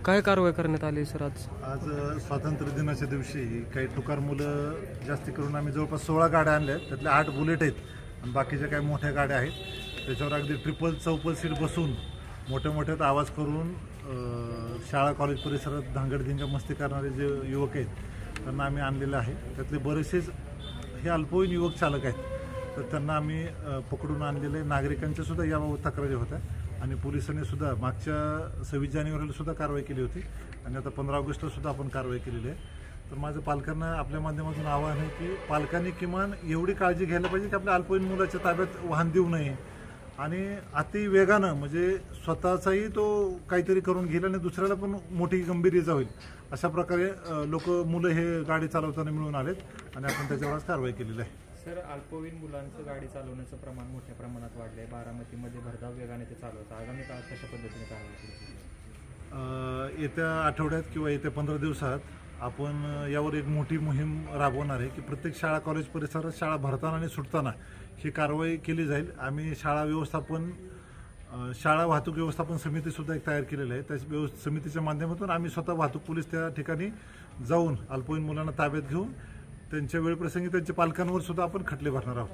काय कारवाई करण्यात आली सर आज? आज स्वातंत्र्य दिनाच्या दिवशी काही टुकार मुलं जास्ती करून आम्ही जवळपास 16 गाड्या आणल्या आहेत. त्यातल्या 8 बुलेट आहेत आणि बाकीच्या काही मोठ्या गाड्या आहेत. त्याच्यावर अगदी ट्रिपल चौपल सीट बसून मोठ्यात आवाज करून शाळा कॉलेज परिसरात धांगडधिंगा मस्ती करणारे जे युवक आहेत त्यांना आम्ही आणलेलं आहे. त्यातले बरेचसेच हे अल्पवयीन युवक चालक आहेत, तर त्यांना आम्ही पकडून आणलेले. नागरिकांच्या सुद्धा याबाबत तक्रारी होत्या आणि पोलिसांनी सुद्धा मागच्या 26 जानेवारीला सुद्धा कारवाई केली होती आणि आता 15 ऑगस्टला सुद्धा आपण कारवाई केलेली आहे. तर माझं पालकांना आपल्या माध्यमातून आवाहन आहे की पालकांनी किमान एवढी काळजी घ्यायला पाहिजे की आपल्या अल्पवयीन मुलाच्या ताब्यात वाहन देऊ नये आणि अति वेगानं म्हणजे स्वतःचाही तो काहीतरी करून घेईल आणि दुसऱ्याला पण मोठी गंभीर इजा होईल अशा प्रकारे मुलं हे गाडी चालवताना मिळून आलेत आणि आपण त्याच्यावर आज कारवाई केलेली आहे. सर, अल्पवयीन मुलांचं गाडी चालवण्याचं प्रमाण मोठ्या प्रमाणात वाढलं आहे. बारामतीमध्ये भरधाव वेगाने ते चालवतात. आगामी काळात कशा पद्धतीने कारवाई केली? येत्या आठवड्यात किंवा येत्या 15 दिवसात आपण यावर एक मोठी मोहीम राबवणार आहे की प्रत्येक शाळा कॉलेज परिसरात शाळा भरताना आणि सुटताना ही कारवाई केली जाईल. आम्ही शाळा वाहतूक व्यवस्थापन समितीसुद्धा एक तयार केलेली आहे. त्या समितीच्या माध्यमातून आम्ही स्वतः वाहतूक पोलीस त्या ठिकाणी जाऊन अल्पवयीन मुलांना ताब्यात घेऊन त्यांच्या वेळप्रसंगी त्यांच्या पालकांवर सुद्धा आपण खटले भरणार आहोत.